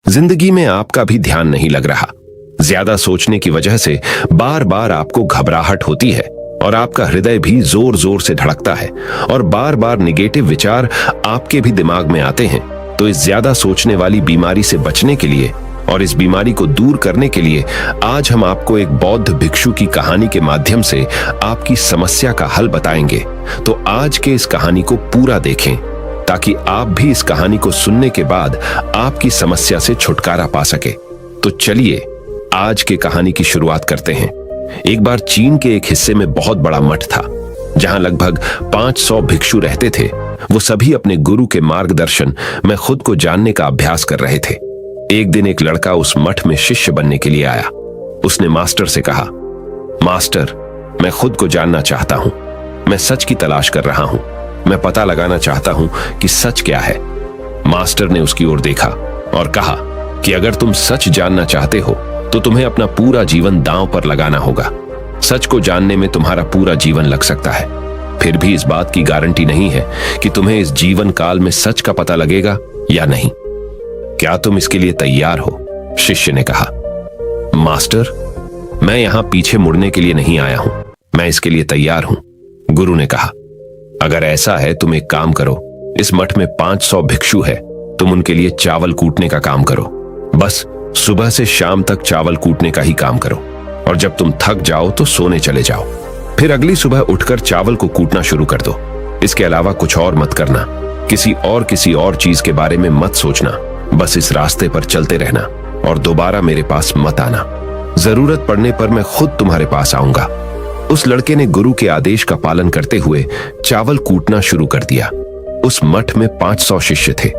जिंदगी में आपका भी ध्यान नहीं लग रहा। ज्यादा सोचने की वजह से बार बार आपको घबराहट होती है और आपका हृदय भी जोर जोर से धड़कता है और बार बार निगेटिव विचार आपके भी दिमाग में आते हैं। तो इस ज्यादा सोचने वाली बीमारी से बचने के लिए और इस बीमारी को दूर करने के लिए आज हम आपको एक बौद्ध भिक्षु की कहानी के माध्यम से आपकी समस्या का हल बताएंगे। तो आज के इस कहानी को पूरा देखें ताकि आप भी इस कहानी को सुनने के बाद आपकी समस्या से छुटकारा पा सके। तो चलिए आज के कहानी की शुरुआत करते हैं। एक बार चीन के एक हिस्से में बहुत बड़ा मठ था जहां लगभग 500 भिक्षु रहते थे। वो सभी अपने गुरु के मार्गदर्शन में खुद को जानने का अभ्यास कर रहे थे। एक दिन एक लड़का उस मठ में शिष्य बनने के लिए आया। उसने मास्टर से कहा, मास्टर, मैं खुद को जानना चाहता हूं। मैं सच की तलाश कर रहा हूं। मैं पता लगाना चाहता हूं कि सच क्या है। मास्टर ने उसकी ओर देखा और कहा कि अगर तुम सच जानना चाहते हो तो तुम्हें अपना पूरा जीवन दांव पर लगाना होगा। सच को जानने में तुम्हारा पूरा जीवन लग सकता है, फिर भी इस बात की गारंटी नहीं है कि तुम्हें इस जीवन काल में सच का पता लगेगा या नहीं। क्या तुम इसके लिए तैयार हो? शिष्य ने कहा। मास्टर, मैं यहां पीछे मुड़ने के लिए नहीं आया हूं, मैं इसके लिए तैयार हूं। गुरु ने कहा, अगर ऐसा है तुम एक काम करो, इस मठ में 500 भिक्षु है, तुम उनके लिए चावल कूटने का काम करो। बस सुबह से शाम तक चावल कूटने का ही काम करो और जब तुम थक जाओ तो सोने चले जाओ। फिर अगली सुबह उठकर चावल को कूटना शुरू कर दो। इसके अलावा कुछ और मत करना, किसी और चीज के बारे में मत सोचना। बस इस रास्ते पर चलते रहना और दोबारा मेरे पास मत आना। जरूरत पड़ने पर मैं खुद तुम्हारे पास आऊंगा। उस लड़के ने गुरु के आदेश का पालन करते हुए चावल कूटना शुरू कर दिया। उस मठ में 500 शिष्य थे।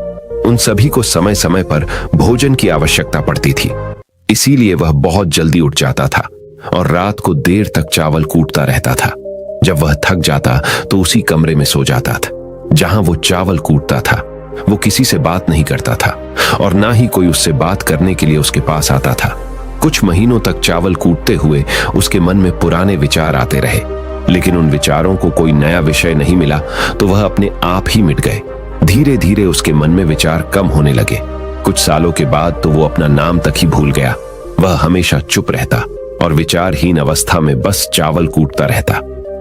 उन सभी को समय समय पर भोजन की आवश्यकता पड़ती थी, इसीलिए वह बहुत जल्दी उठ जाता था और रात को देर तक चावल कूटता रहता था। जब वह थक जाता तो उसी कमरे में सो जाता था जहां वो चावल कूटता था। वो किसी से बात नहीं करता था और ना ही कोई उससे बात करने के लिए उसके पास आता था। कुछ महीनों तक चावल कूटते हुए उसके मन में पुराने विचार आते रहे, लेकिन उन विचारों को कोई नया विषय नहीं मिला तो वह अपने आप ही मिट गए। धीरे धीरे उसके मन में विचार कम होने लगे। कुछ सालों के बाद तो वो अपना नाम तक ही भूल गया। वह हमेशा चुप रहता और विचारहीन अवस्था में बस चावल कूटता रहता।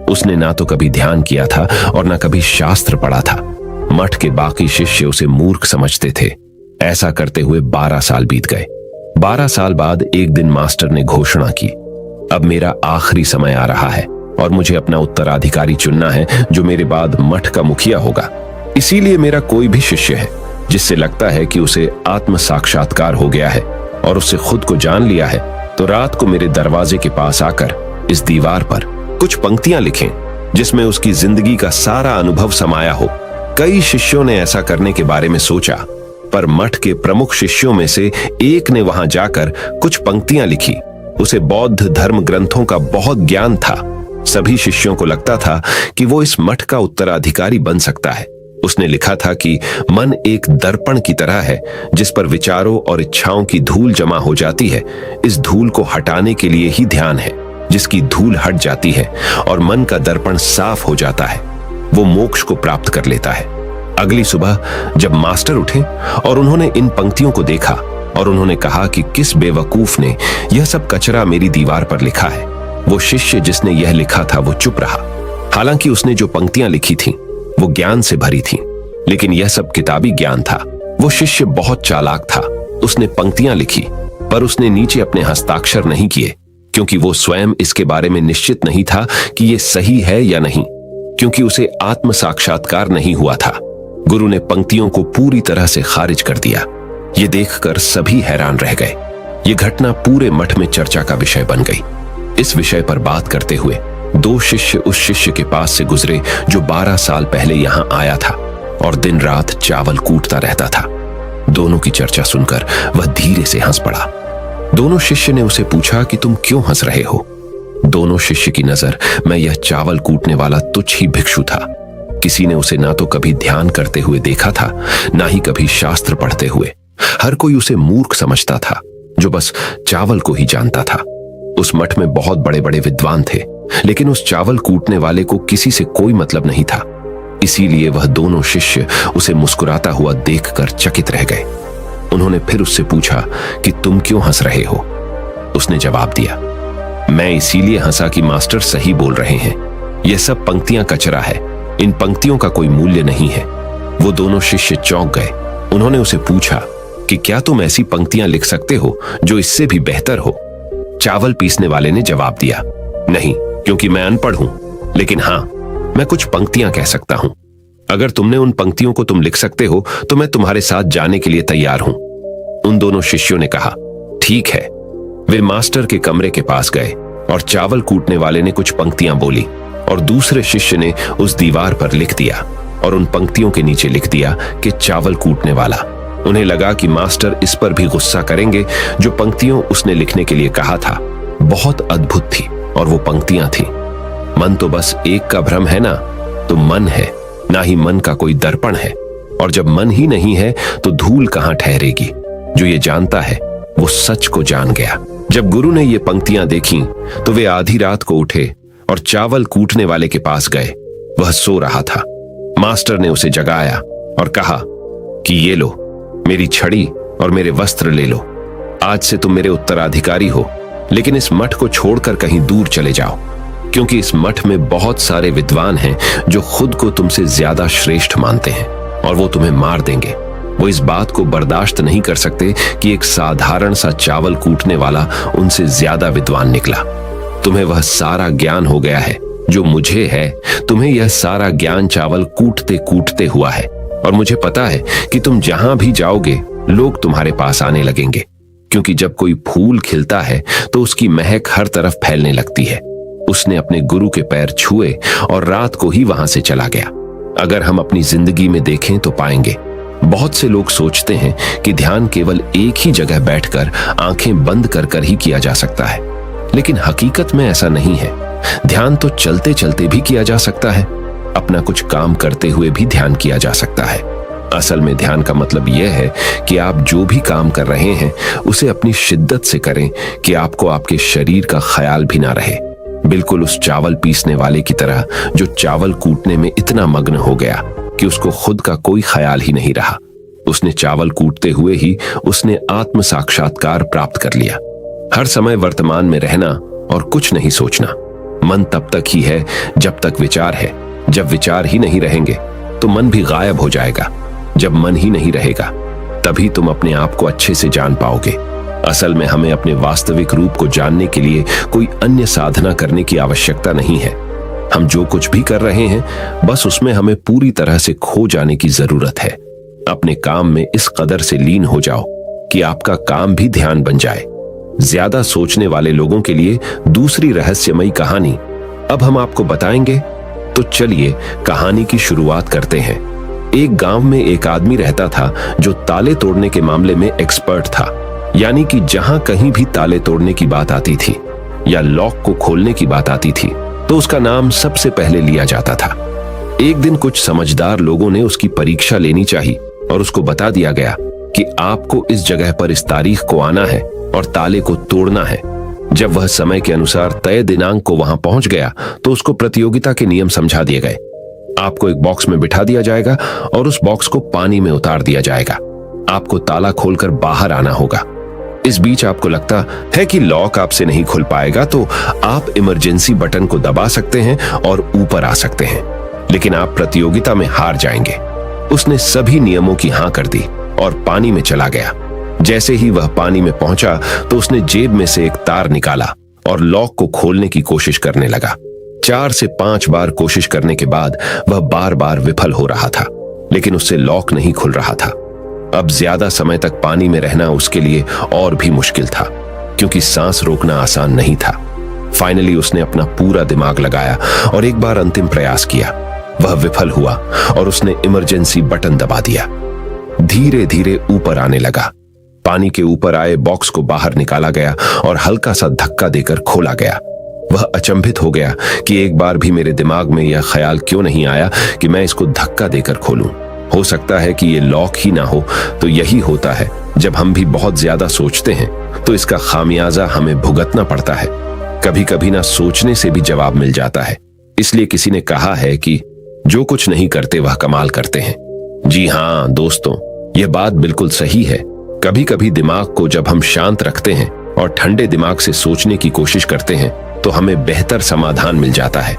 उसने ना तो कभी ध्यान किया था और ना कभी शास्त्र पढ़ा था। मठ के बाकी शिष्य उसे मूर्ख समझते थे। ऐसा करते हुए 12 साल बीत गए। 12 साल बाद एक दिन मास्टर ने घोषणा की, अब मेरा आखिरी समय आ रहा है और मुझे अपना उत्तराधिकारी चुनना है जो मेरे बाद मठ का मुखिया होगा। इसीलिए मेरा कोई भी शिष्य है जिससे लगता है कि उसे आत्म साक्षात्कार हो गया है और उससे खुद को जान लिया है, तो रात को मेरे दरवाजे के पास आकर इस दीवार पर कुछ पंक्तियां लिखें जिसमें उसकी जिंदगी का सारा अनुभव समाया हो। कई शिष्यों ने ऐसा करने के बारे में सोचा, पर मठ के प्रमुख शिष्यों में से एक ने वहां जाकर कुछ पंक्तियां लिखी। उसे बौद्ध धर्म ग्रंथों का बहुत ज्ञान था। सभी शिष्यों को लगता था कि वो इस मठ का उत्तराधिकारी बन सकता है। उसने लिखा था कि मन एक दर्पण की तरह है जिस पर विचारों और इच्छाओं की धूल जमा हो जाती है। इस धूल को हटाने के लिए ही ध्यान है। जिसकी धूल हट जाती है और मन का दर्पण साफ हो जाता है, वो मोक्ष को प्राप्त कर लेता है। अगली सुबह जब मास्टर उठे और उन्होंने इन पंक्तियों को देखा और उन्होंने कहा कि किस बेवकूफ ने यह सब कचरा मेरी दीवार पर लिखा है। वो शिष्य जिसने यह लिखा था वो चुप रहा। हालांकि उसने जो पंक्तियां लिखी थीं वो ज्ञान से भरी थीं, लेकिन यह सब किताबी ज्ञान था। वो शिष्य बहुत चालाक था। उसने पंक्तियां लिखी पर उसने नीचे अपने हस्ताक्षर नहीं किए, क्योंकि वो स्वयं इसके बारे में निश्चित नहीं था कि ये सही है या नहीं, क्योंकि उसे आत्म साक्षात्कार नहीं हुआ था। गुरु ने पंक्तियों को पूरी तरह से खारिज कर दिया। ये देखकर सभी हैरान रह गए। ये घटना पूरे मठ में चर्चा का विषय बन गई। इस विषय पर बात करते हुए 2 शिष्य उस शिष्य के पास से गुजरे जो 12 साल पहले यहां आया था और दिन रात चावल कूटता रहता था। दोनों की चर्चा सुनकर वह धीरे से हंस पड़ा। दोनों शिष्य ने उसे पूछा कि तुम क्यों हंस रहे हो? दोनों शिष्य की नजर में यह चावल कूटने वाला तुच्छ ही भिक्षु था। किसी ने उसे ना तो कभी ध्यान करते हुए देखा था, ना ही कभी शास्त्र पढ़ते हुए। हर कोई उसे मूर्ख समझता था जो बस चावल को ही जानता था। उस मठ में बहुत बड़े बड़े विद्वान थे, लेकिन उस चावल कूटने वाले को किसी से कोई मतलब नहीं था। इसीलिए वह दोनों शिष्य उसे मुस्कुराता हुआ देखकर चकित रह गए। उन्होंने फिर उससे पूछा कि तुम क्यों हंस रहे हो। उसने जवाब दिया, मैं इसीलिए हंसा कि मास्टर सही बोल रहे हैं, यह सब पंक्तियां कचरा है, इन पंक्तियों का कोई मूल्य नहीं है। वो दोनों शिष्य चौंक गए। उन्होंने उसे पूछा कि क्या तुम ऐसी पंक्तियां लिख सकते हो जो इससे भी बेहतर हो। चावल पीसने वाले ने जवाब दिया, नहीं, क्योंकि मैं अनपढ़ हूं, लेकिन हां, मैं कुछ पंक्तियां कह सकता हूं। अगर तुमने उन पंक्तियों को तुम लिख सकते हो तो मैं तुम्हारे साथ जाने के लिए तैयार हूं। उन दोनों शिष्यों ने कहा, ठीक है। वे मास्टर के कमरे के पास गए और चावल कूटने वाले ने कुछ पंक्तियां बोली और दूसरे शिष्य ने उस दीवार पर लिख दिया और उन पंक्तियों के नीचे लिख दिया कि चावल कूटने वाला। उन्हें लगा कि मास्टर इस पर भी गुस्सा करेंगे। जो पंक्तियों उसने लिखने के लिए कहा था बहुत अद्भुत थी और वो पंक्तियां थी, मन तो बस एक का भ्रम है ना, तो मन है, ना ही मन का कोई दर्पण है, और जब मन ही नहीं है तो धूल कहां ठहरेगी। जो ये जानता है वो सच को जान गया। जब गुरु ने ये पंक्तियां देखी तो वे आधी रात को उठे और चावल कूटने वाले के पास गए। वह सो रहा था। मास्टर ने उसे जगाया और कहा कि ये लो, मेरी छड़ी और मेरे वस्त्र ले लो। आज से तुम मेरे उत्तराधिकारी हो, लेकिन इस मठ को छोड़कर कहीं दूर चले जाओ, क्योंकि इस मठ में बहुत सारे विद्वान हैं जो खुद को तुमसे ज्यादा श्रेष्ठ मानते हैं और वो तुम्हें मार देंगे। वो इस बात को बर्दाश्त नहीं कर सकते कि एक साधारण सा चावल कूटने वाला उनसे ज्यादा विद्वान निकला। तुम्हें वह सारा ज्ञान हो गया है जो मुझे है। तुम्हें यह सारा ज्ञान चावल कूटते कूटते हुआ है, और मुझे पता है कि तुम जहां भी जाओगे लोग तुम्हारे पास आने लगेंगे, क्योंकि जब कोई फूल खिलता है तो उसकी महक हर तरफ फैलने लगती है। उसने अपने गुरु के पैर छुए और रात को ही वहां से चला गया। अगर हम अपनी जिंदगी में देखें तो पाएंगे बहुत से लोग सोचते हैं कि ध्यान केवल एक ही जगह बैठकर आंखें बंद कर कर ही किया जा सकता है, लेकिन हकीकत में ऐसा नहीं है। ध्यान तो चलते चलते भी किया जा सकता है, अपना कुछ काम करते हुए भी ध्यान किया जा सकता है। असल में ध्यान का मतलब यह है कि आप जो भी काम कर रहे हैं उसे अपनी शिद्दत से करें कि आपको आपके शरीर का ख्याल भी ना रहे। बिल्कुल उस चावल पीसने वाले की तरह जो चावल कूटने में इतना मग्न हो गया कि उसको खुद का कोई ख्याल ही नहीं रहा। उसने चावल कूटते हुए ही उसने आत्म साक्षात्कार प्राप्त कर लिया। हर समय वर्तमान में रहना और कुछ नहीं सोचना। मन तब तक ही है जब तक विचार है। जब विचार ही नहीं रहेंगे तो मन भी गायब हो जाएगा। जब मन ही नहीं रहेगा तभी तुम अपने आप को अच्छे से जान पाओगे। असल में हमें अपने वास्तविक रूप को जानने के लिए कोई अन्य साधना करने की आवश्यकता नहीं है। हम जो कुछ भी कर रहे हैं बस उसमें हमें पूरी तरह से खो जाने की जरूरत है। अपने काम में इस कदर से लीन हो जाओ कि आपका काम भी ध्यान बन जाए। ज्यादा सोचने वाले लोगों के लिए दूसरी रहस्यमयी कहानी अब हम आपको बताएंगे। तो चलिए कहानी की शुरुआत करते हैं। एक गांव में एक आदमी रहता था जो ताले तोड़ने के मामले में एक्सपर्ट था। यानी कि जहां कहीं भी ताले तोड़ने की बात आती थी या लॉक को खोलने की बात आती थी तो उसका नाम सबसे पहले लिया जाता था। एक दिन कुछ समझदार लोगों ने उसकी परीक्षा लेनी चाहिए और उसको बता दिया गया कि आपको इस जगह पर इस तारीख को आना है और ताले को तोड़ना है। जब वह समय के अनुसार तय दिनांक को वहां पहुंच गया तो उसको प्रतियोगिता के नियम समझा दिए गए। आपको एक बॉक्स में बिठा दिया जाएगा और उस बॉक्स को पानी में उतार दिया जाएगा। आपको ताला खोलकर बाहर आना होगा। इस बीच आपको लगता है कि लॉक आपसे नहीं खुल पाएगा तो आप इमरजेंसी बटन को दबा सकते हैं और ऊपर आ सकते हैं, लेकिन आप प्रतियोगिता में हार जाएंगे। उसने सभी नियमों की हां कर दी और पानी में चला गया। जैसे ही वह पानी में पहुंचा तो उसने जेब में से एक तार निकाला और लॉक को खोलने की कोशिश करने लगा। 4 से 5 बार कोशिश करने के बाद वह बार बार विफल हो रहा था, लेकिन उससे लॉक नहीं खुल रहा था। अब ज्यादा समय तक पानी में रहना उसके लिए और भी मुश्किल था, क्योंकि सांस रोकना आसान नहीं था। फाइनली उसने अपना पूरा दिमाग लगाया और एक बार अंतिम प्रयास किया। वह विफल हुआ और उसने इमरजेंसी बटन दबा दिया। धीरे धीरे ऊपर आने लगा। पानी के ऊपर आए बॉक्स को बाहर निकाला गया और हल्का सा धक्का देकर खोला गया। वह अचंभित हो गया कि एक बार भी मेरे दिमाग में यह ख्याल क्यों नहीं आया कि मैं इसको धक्का देकर खोलूं। हो सकता है कि ये लॉक ही ना हो। तो यही होता है, जब हम भी बहुत ज्यादा सोचते हैं तो इसका खामियाजा हमें भुगतना पड़ता है। कभी कभी ना सोचने से भी जवाब मिल जाता है। इसलिए किसी ने कहा है कि जो कुछ नहीं करते वह कमाल करते हैं। जी हाँ दोस्तों, यह बात बिल्कुल सही है। कभी कभी दिमाग को जब हम शांत रखते हैं और ठंडे दिमाग से सोचने की कोशिश करते हैं तो हमें बेहतर समाधान मिल जाता है।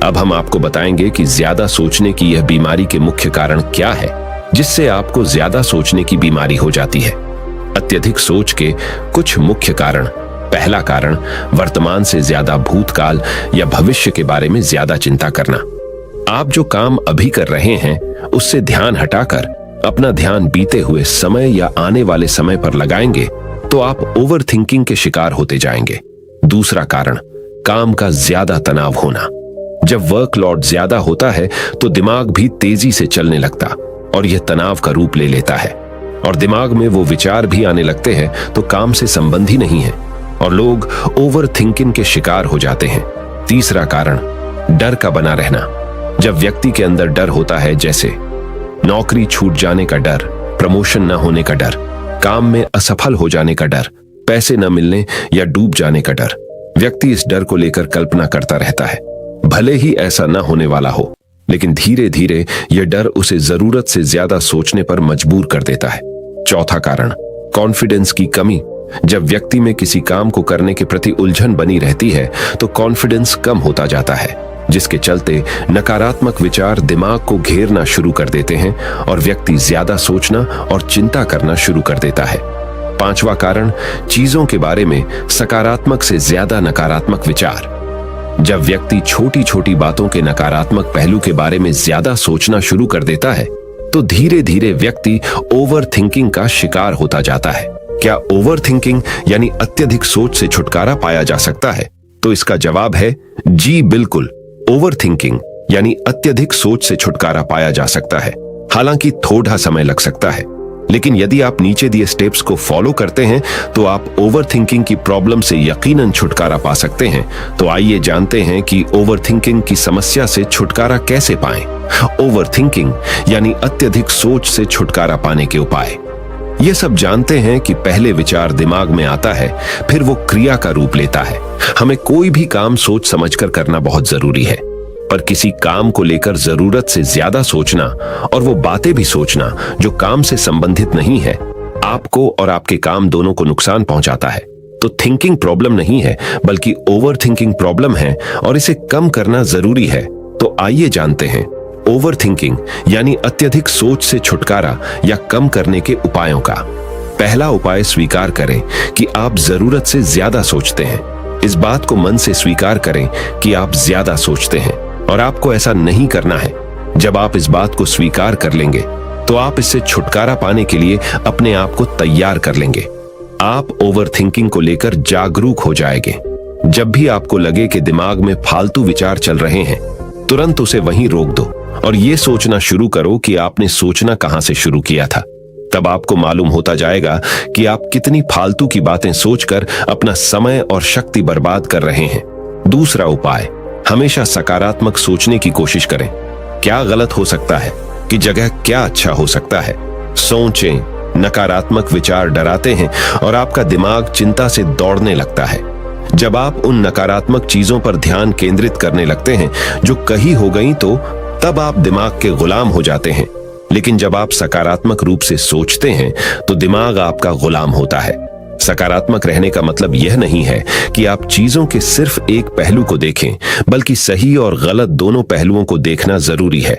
अब हम आपको बताएंगे कि ज्यादा सोचने की यह बीमारी के मुख्य कारण क्या है, जिससे आपको ज्यादा सोचने की बीमारी हो जाती है। अत्यधिक सोच के कुछ मुख्य कारण। पहला कारण, वर्तमान से ज्यादा भूतकाल या भविष्य के बारे में ज्यादा चिंता करना। आप जो काम अभी कर रहे हैं उससे ध्यान हटाकर अपना ध्यान बीते हुए समय या आने वाले समय पर लगाएंगे तो आप ओवर थिंकिंग के शिकार होते जाएंगे। दूसरा कारण, काम का ज्यादा तनाव होना। जब वर्कलोड ज्यादा होता है तो दिमाग भी तेजी से चलने लगता और यह तनाव का रूप ले लेता है और दिमाग में वो विचार भी आने लगते हैं तो काम से संबंधी नहीं है और लोग ओवर थिंकिंग के शिकार हो जाते हैं। तीसरा कारण, डर का बना रहना। जब व्यक्ति के अंदर डर होता है, जैसे नौकरी छूट जाने का डर, प्रमोशन न होने का डर, काम में असफल हो जाने का डर, पैसे न मिलने या डूब जाने का डर, व्यक्ति इस डर को लेकर कल्पना करता रहता है। भले ही ऐसा न होने वाला हो, लेकिन धीरे धीरे यह डर उसे जरूरत से ज्यादा सोचने पर मजबूर कर देता है। चौथा कारण, कॉन्फिडेंस की कमी। जब व्यक्ति में किसी काम को करने के प्रति उलझन बनी रहती है तो कॉन्फिडेंस कम होता जाता है, जिसके चलते नकारात्मक विचार दिमाग को घेरना शुरू कर देते हैं और व्यक्ति ज्यादा सोचना और चिंता करना शुरू कर देता है। पांचवा कारण, चीजों के बारे में सकारात्मक से ज्यादा नकारात्मक विचार। जब व्यक्ति छोटी छोटी बातों के नकारात्मक पहलू के बारे में ज्यादा सोचना शुरू कर देता है तो धीरे धीरे व्यक्ति ओवर थिंकिंग का शिकार होता जाता है। क्या ओवर थिंकिंग यानी अत्यधिक सोच से छुटकारा पाया जा सकता है? तो इसका जवाब है जी बिल्कुल। ओवर थिंकिंग यानी अत्यधिक सोच से छुटकारा पाया जा सकता है, हालांकि थोड़ा समय लग सकता है, लेकिन यदि आप नीचे दिए स्टेप्स को फॉलो करते हैं तो आप ओवर थिंकिंग की प्रॉब्लम से यकीनन छुटकारा पा सकते हैं। तो आइए जानते हैं कि ओवर थिंकिंग की समस्या से छुटकारा कैसे पाएं। ओवर थिंकिंग यानी अत्यधिक सोच से छुटकारा पाने के उपाय। ये सब जानते हैं कि पहले विचार दिमाग में आता है, फिर वो क्रिया का रूप लेता है। हमें कोई भी काम सोच समझकर करना बहुत जरूरी है, पर किसी काम को लेकर जरूरत से ज्यादा सोचना और वो बातें भी सोचना जो काम से संबंधित नहीं है, आपको और आपके काम दोनों को नुकसान पहुंचाता है। तो थिंकिंग प्रॉब्लम नहीं है, बल्कि ओवर थिंकिंग प्रॉब्लम है और इसे कम करना जरूरी है। तो आइए जानते हैं ओवर थिंकिंग यानी अत्यधिक सोच से छुटकारा या कम करने के उपायों का। पहला उपाय, स्वीकार करें कि आप जरूरत से ज्यादा सोचते हैं। इस बात को मन से स्वीकार करें कि आप ज्यादा सोचते हैं और आपको ऐसा नहीं करना है। जब आप इस बात को स्वीकार कर लेंगे तो आप इससे छुटकारा पाने के लिए अपने आप को तैयार कर लेंगे। आप ओवर थिंकिंग को लेकर जागरूक हो जाएंगे। जब भी आपको लगे कि दिमाग में फालतू विचार चल रहे हैं, तुरंत उसे वहीं रोक दो और ये सोचना शुरू करो कि आपने सोचना कहां से शुरू किया था। तब आपको मालूम होता जाएगा कि आप कितनी फालतू की बातें सोचकर अपना समय और शक्ति बर्बाद कर रहे हैं। दूसरा उपाय, हमेशा सकारात्मक सोचने की कोशिश करें। क्या गलत हो सकता है कि जगह क्या अच्छा हो सकता है। सोचें। नकारात्मक विचार डराते हैं और आपका दिमाग चिंता से दौड़ने लगता है। जब आप उन नकारात्मक चीजों पर ध्यान केंद्रित करने लगते हैं जो कहीं हो गई, तो तब आप दिमाग के गुलाम हो जाते हैं। लेकिन जब आप सकारात्मक रूप से सोचते हैं तो दिमाग आपका गुलाम होता है। सकारात्मक रहने का मतलब यह नहीं है कि आप चीजों के सिर्फ एक पहलू को देखें, बल्कि सही और गलत दोनों पहलुओं को देखना जरूरी है।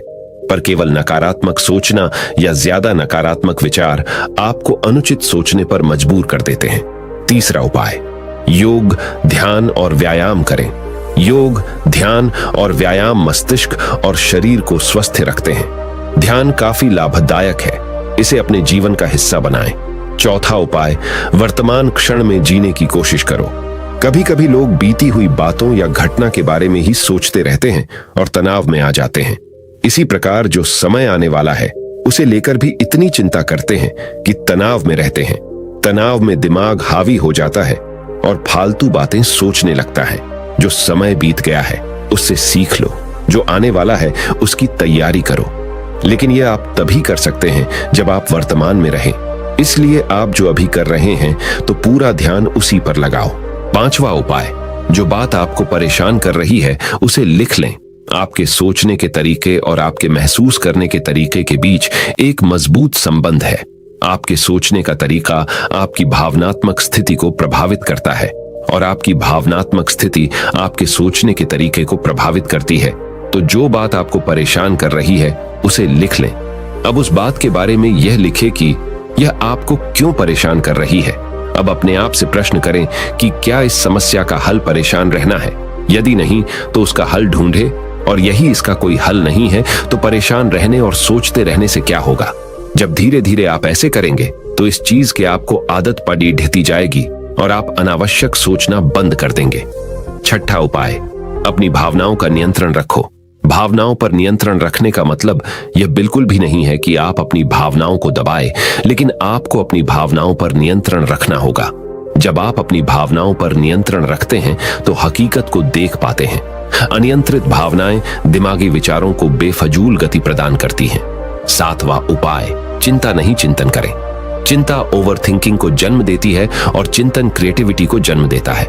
पर केवल नकारात्मक सोचना या ज्यादा नकारात्मक विचार आपको अनुचित सोचने पर मजबूर कर देते हैं। तीसरा उपाय, योग, ध्यान और व्यायाम करें। योग, ध्यान और व्यायाम मस्तिष्क और शरीर को स्वस्थ रखते हैं। ध्यान काफी लाभदायक है, इसे अपने जीवन का हिस्सा बनाएं। चौथा उपाय, वर्तमान क्षण में जीने की कोशिश करो। कभी कभी लोग बीती हुई बातों या घटना के बारे में ही सोचते रहते हैं और तनाव में आ जाते हैं। इसी प्रकार जो समय आने वाला है उसे लेकर भी इतनी चिंता करते हैं कि तनाव में रहते हैं। तनाव में दिमाग हावी हो जाता है और फालतू बातें सोचने लगता है। जो समय बीत गया है उससे सीख लो, जो आने वाला है उसकी तैयारी करो। लेकिन यह आप तभी कर सकते हैं जब आप वर्तमान में रहें। इसलिए आप जो अभी कर रहे हैं तो पूरा ध्यान उसी पर लगाओ। पांचवा उपाय, जो बात आपको परेशान कर रही है उसे लिख लें। आपके सोचने के तरीके और आपके महसूस करने के तरीके के बीच एक मजबूत संबंध है। आपके सोचने का तरीका आपकी भावनात्मक स्थिति को प्रभावित करता है और आपकी भावनात्मक स्थिति आपके सोचने के तरीके को प्रभावित करती है। तो जो बात आपको परेशान कर रही है उसे लिख लें। अब उस बात के बारे में यह लिखें कि यह आपको क्यों परेशान कर रही है। अब अपने आप से प्रश्न करें कि क्या इस समस्या का हल परेशान रहना है। यदि नहीं तो उसका हल ढूंढे, और यही इसका कोई हल नहीं है तो परेशान रहने और सोचते रहने से क्या होगा। जब धीरे धीरे आप ऐसे करेंगे तो इस चीज की आपको आदत पड़ी ढहती जाएगी और आप अनावश्यक सोचना बंद कर देंगे। छठा उपाय, अपनी भावनाओं का नियंत्रण रखो। भावनाओं पर नियंत्रण रखने का मतलब यह बिल्कुल भी नहीं है कि आप अपनी भावनाओं को दबाएं, लेकिन आपको अपनी भावनाओं पर नियंत्रण रखना होगा। जब आप अपनी भावनाओं पर नियंत्रण रखते हैं तो हकीकत को देख पाते हैं। अनियंत्रित भावनाएं दिमागी विचारों को बेफजूल गति प्रदान करती हैं। सातवां उपाय, चिंता नहीं चिंतन करें। चिंता ओवरथिंकिंग को जन्म देती है और चिंतन क्रिएटिविटी को जन्म देता है।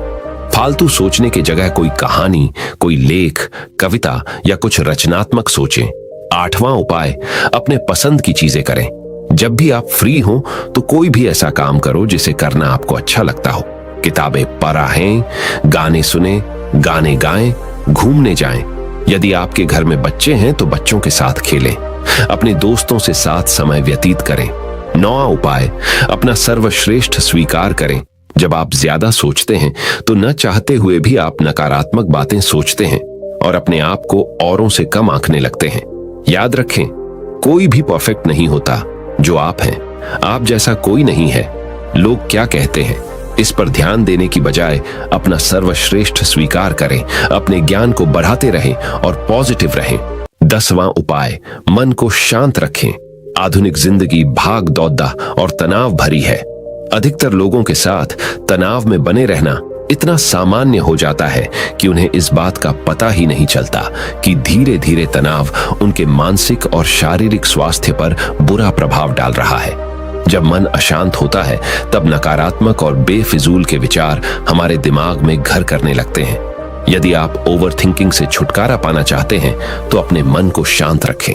फालतू सोचने की जगह कोई कहानी, कोई लेख, कविता या कुछ रचनात्मक सोचें। आठवां उपाय, अपने पसंद की चीजें करें। जब भी आप फ्री हो तो कोई भी ऐसा काम करो जिसे करना आपको अच्छा लगता हो। किताबें पढ़ें, गाने सुने, गाने गाएं, घूमने जाएं। यदि आपके घर में बच्चे हैं तो बच्चों के साथ खेलें। अपने दोस्तों से साथ समय व्यतीत करें। नौवां उपाय, अपना सर्वश्रेष्ठ स्वीकार करें। जब आप ज्यादा सोचते हैं तो न चाहते हुए भी आप नकारात्मक बातें सोचते हैं और अपने आप को औरों से कम आंकने लगते हैं। याद रखें, कोई भी परफेक्ट नहीं होता जो आप हैं। आप जैसा कोई नहीं है। लोग क्या कहते हैं इस पर ध्यान देने की बजाय अपना सर्वश्रेष्ठ स्वीकार करें, अपने ज्ञान को बढ़ाते रहें और पॉजिटिव रहें। 10वां उपाय, मन को शांत रखें। आधुनिक जिंदगी भाग दौड़ और तनाव भरी है। अधिकतर लोगों के साथ तनाव में बने रहना इतना सामान्य हो जाता है कि उन्हें इस बात का पता ही नहीं चलता कि धीरे धीरे तनाव उनके मानसिक और शारीरिक स्वास्थ्य पर बुरा प्रभाव डाल रहा है। जब मन अशांत होता है तब नकारात्मक और बेफिजूल के विचार हमारे दिमाग में घर करने लगते हैं। यदि आप ओवरथिंकिंग से छुटकारा पाना चाहते हैं तो अपने मन को शांत रखें।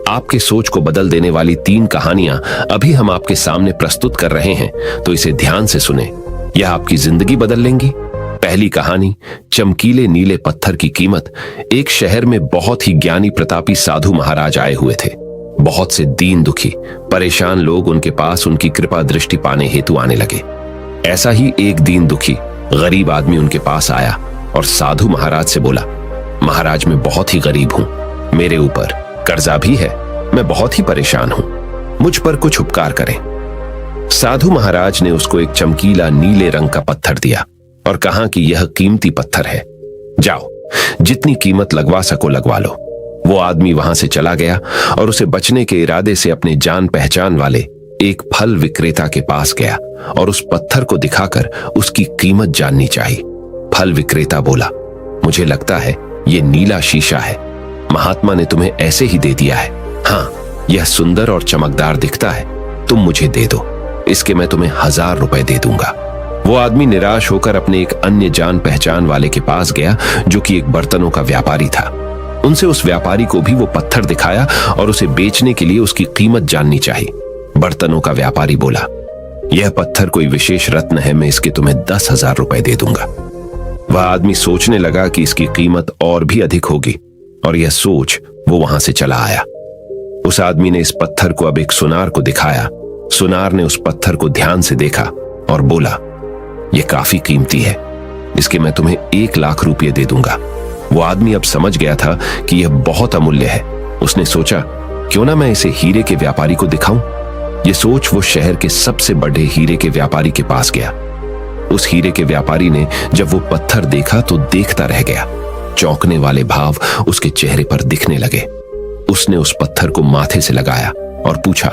आपके सोच को बदल देने वाली 3 कहानियां अभी हम आपके सामने प्रस्तुत कर रहे हैं, तो इसे ध्यान से सुने। यह आपकी जिंदगी बदल लेंगी। पहली कहानी, चमकीले नीले पत्थर की कीमत। एक शहर में बहुत ही ज्ञानी प्रतापी साधु महाराज आए हुए थे। बहुत से दीन दुखी परेशान लोग उनके पास उनकी कृपा दृष्टि पाने हेतु आने लगे। ऐसा ही एक दीन दुखी गरीब आदमी उनके पास आया और साधु महाराज से बोला, महाराज मैं बहुत ही गरीब हूं, मेरे ऊपर कर्जा भी है, मैं बहुत ही परेशान हूं, मुझ पर कुछ उपकार करें। साधु महाराज ने उसको एक चमकीला नीले रंग का पत्थर दिया और कहा कि यह कीमती पत्थर है, जाओ जितनी कीमत लगवा सको लगवा लो। वो आदमी वहां से चला गया और उसे बचने के इरादे से अपने जान पहचान वाले एक फल विक्रेता के पास गया और उस पत्थर को दिखाकर उसकी कीमत जाननी चाहिए। फल विक्रेता बोला, मुझे लगता है ये नीला शीशा है, महात्मा ने तुम्हें ऐसे ही दे दिया है। हाँ, यह सुंदर और चमकदार दिखता है, तुम मुझे दे दो, इसके मैं तुम्हें 1000 रुपए दे दूंगा। वो आदमी निराश होकर अपने एक अन्य जान पहचान वाले के पास गया जो कि एक बर्तनों का व्यापारी था। उनसे उस व्यापारी को भी वो पत्थर दिखाया और उसे बेचने के लिए उसकी कीमत जाननी चाहिए। बर्तनों का व्यापारी बोला, यह पत्थर कोई विशेष रत्न है, मैं इसके तुम्हें 10,000 रुपए दे दूंगा। वह आदमी सोचने लगा कि इसकी कीमत और भी अधिक होगी और यह सोच वो वहां से चला आया। उस आदमी ने इस पत्थर को अब एक सुनार को दिखाया। सुनार ने उस पत्थर को ध्यान से देखा और बोला, यह काफी कीमती है, इसके मैं तुम्हें 1 लाख रुपये दे दूंगा। वो आदमी अब समझ गया था कि यह बहुत अमूल्य है। उसने सोचा, क्यों ना मैं इसे हीरे के व्यापारी को दिखाऊं। यह सोच वो शहर के सबसे बड़े हीरे के व्यापारी के पास गया। उस हीरे के व्यापारी ने जब वो पत्थर देखा तो देखता रह गया। चौंकने वाले भाव उसके चेहरे पर दिखने लगे। उसने उस पत्थर को माथे से लगाया और पूछा,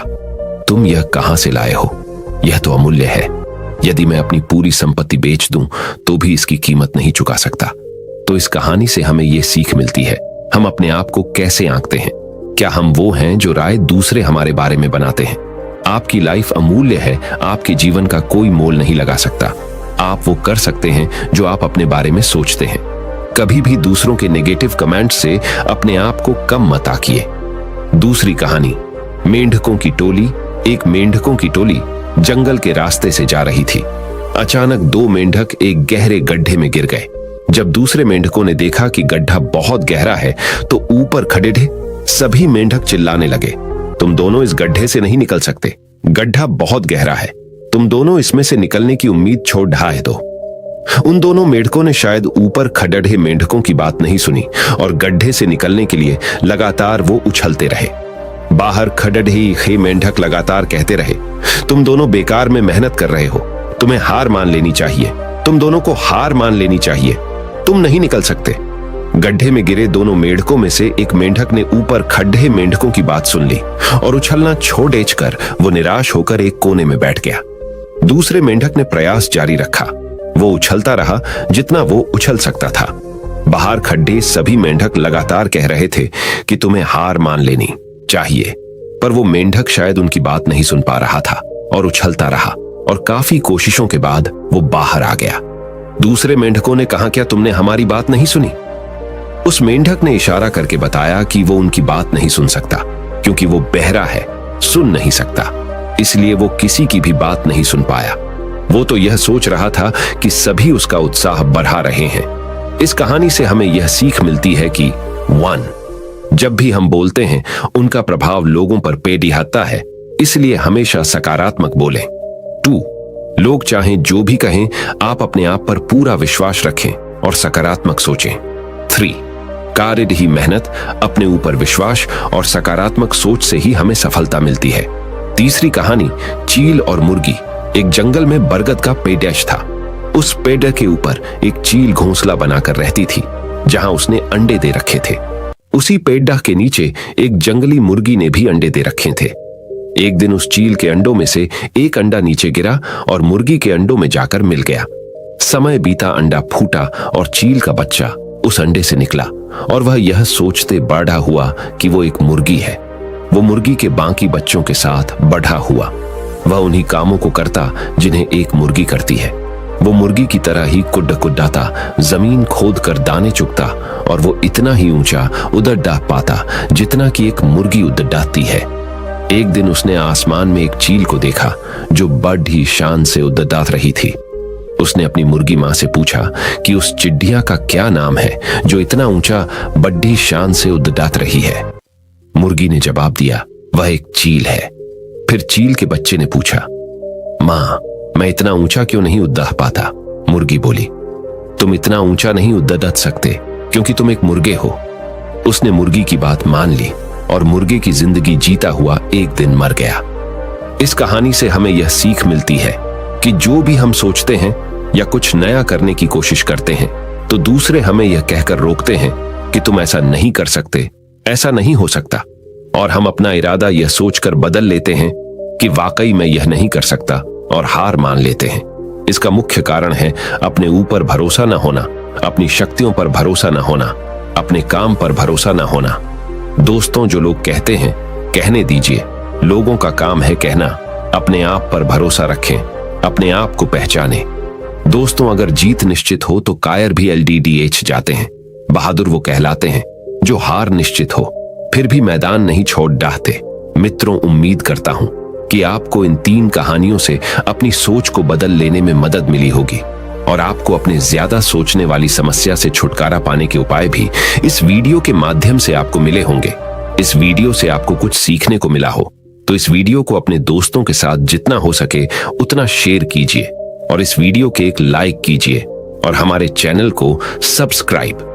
तुम यह कहां से लाए हो? यह तो अमूल्य है, यदि मैं अपनी पूरी संपत्ति बेच दूं तो भी इसकी कीमत नहीं चुका सकता। तो इस कहानी से हमें यह सीख मिलती है, हम अपने आप को कैसे आंकते हैं। क्या हम वो हैं जो राय दूसरे हमारे बारे में बनाते हैं? आपकी लाइफ अमूल्य है, आपके जीवन का कोई मोल नहीं लगा सकता। आप वो कर सकते हैं जो आप अपने बारे में सोचते हैं। कभी भी दूसरों के नेगेटिव कमेंट से अपने आप को कम मत आंकिए। दूसरी कहानी, मेंढकों की टोली एक मेंढकों की टोली जंगल के रास्ते से जा रही थी। अचानक दो मेंढक एक गहरे गड्ढे में गिर गए। जब दूसरे मेंढकों ने देखा कि गड्ढा बहुत गहरा है तो ऊपर खड़े थे सभी मेंढक चिल्लाने लगे, तुम दोनों इस गड्ढे से नहीं निकल सकते, गड्ढा बहुत गहरा है, तुम दोनों इसमें से निकलने की उम्मीद छोड़ ढाए दो। उन दोनों मेंढकों ने शायद ऊपर खड़े मेंढकों की बात नहीं सुनी और गड्ढे से निकलने के लिए लगातार वो उछलते रहे। बाहर खड़े मेंढक लगातार कहते रहे, तुम दोनों बेकार में मेहनत कर रहे हो, तुम्हें हार मान लेनी चाहिए, तुम दोनों को हार मान लेनी चाहिए, तुम नहीं निकल सकते। गड्ढे में गिरे दोनों मेंढकों में से एक मेंढक ने ऊपर खड़े मेंढकों की बात सुन ली और उछलना छोड़ कर वो निराश होकर एक कोने में बैठ गया। दूसरे मेंढक ने प्रयास जारी रखा, वो उछलता रहा जितना वो उछल सकता था। बाहर खड़े सभी मेंढक लगातार कह रहे थे कि तुम्हें हार मान लेनी चाहिए, पर वो मेंढक शायद उनकी बात नहीं सुन पा रहा था और उछलता रहा और काफी कोशिशों के बाद वो बाहर आ गया। दूसरे मेंढकों ने कहा, क्या तुमने हमारी बात नहीं सुनी? उस मेंढक ने इशारा करके बताया कि वो उनकी बात नहीं सुन सकता क्योंकि वो बहरा है, सुन नहीं सकता, इसलिए वो किसी की भी बात नहीं सुन पाया। वो तो यह सोच रहा था कि सभी उसका उत्साह बढ़ा रहे हैं। इस कहानी से हमें यह सीख मिलती है कि 1. जब भी हम बोलते हैं उनका प्रभाव लोगों पर पेड़िहाता है, इसलिए हमेशा सकारात्मक बोलें। 2. लोग चाहें जो भी कहें, आप अपने आप पर पूरा विश्वास रखें और सकारात्मक सोचें। 3. कार्य ही मेहनत, अपने ऊपर विश्वास और सकारात्मक सोच से ही हमें सफलता मिलती है। तीसरी कहानी, चील और मुर्गी। एक जंगल में बरगद का पेड़ था। उस पेड़ के ऊपर एक चील घोंसला बनाकर रहती थी जहां उसने अंडे दे रखे थे। उसी पेड़ के नीचे एक जंगली मुर्गी ने भी अंडे दे रखे थे। एक दिन उस चील के अंडों में से एक अंडा नीचे गिरा और मुर्गी के अंडों में जाकर मिल गया। समय बीता, अंडा फूटा और चील का बच्चा उस अंडे से निकला और वह यह सोचते बड़ा हुआ कि वो एक मुर्गी है। वो मुर्गी के बाकी बच्चों के साथ बढ़ा हुआ। वह उन्हीं कामों को करता जिन्हें एक मुर्गी करती है। वो मुर्गी की तरह ही कुड्डाता, जमीन खोद कर दाने चुगता और वो इतना ही ऊंचा उड़द डाह पाता जितना कि एक मुर्गी उड़द डाहती है। एक दिन उसने आसमान में एक चील को देखा जो बड़ी शान से उड़द डाह रही थी। उसने अपनी मुर्गी मां से पूछा कि उस चिड़िया का क्या नाम है जो इतना ऊंचा बड़ी शान से उड़द डाह रही है। मुर्गी ने जवाब दिया, वह एक चील है। फिर चील के बच्चे ने पूछा, मां, मैं इतना ऊंचा क्यों नहीं उड़ पाता? मुर्गी बोली, तुम इतना ऊंचा नहीं उड़ सकते क्योंकि तुम एक मुर्गे हो। उसने मुर्गी की बात मान ली और मुर्गे की जिंदगी जीता हुआ एक दिन मर गया। इस कहानी से हमें यह सीख मिलती है कि जो भी हम सोचते हैं या कुछ नया करने की कोशिश करते हैं तो दूसरे हमें यह कहकर रोकते हैं कि तुम ऐसा नहीं कर सकते, ऐसा नहीं हो सकता, और हम अपना इरादा यह सोचकर बदल लेते हैं कि वाकई मैं यह नहीं कर सकता और हार मान लेते हैं। इसका मुख्य कारण है अपने ऊपर भरोसा न होना, अपनी शक्तियों पर भरोसा न होना, अपने काम पर भरोसा न होना। दोस्तों, जो लोग कहते हैं कहने दीजिए, लोगों का काम है कहना। अपने आप पर भरोसा रखें, अपने आप को पहचानें। दोस्तों, अगर जीत निश्चित हो तो कायर भी LDDH जाते हैं। बहादुर वो कहलाते हैं जो हार निश्चित हो फिर भी मैदान नहीं छोड़ डाहते। मित्रों, उम्मीद करता हूं कि आपको इन 3 कहानियों से अपनी सोच को बदल लेने में मदद मिली होगी और आपको अपने ज्यादा सोचने वाली समस्या से छुटकारा पाने के उपाय भी इस वीडियो के माध्यम से आपको मिले होंगे। इस वीडियो से आपको कुछ सीखने को मिला हो तो इस वीडियो को अपने दोस्तों के साथ जितना हो सके उतना शेयर कीजिए और इस वीडियो के एक लाइक कीजिए और हमारे चैनल को सब्सक्राइब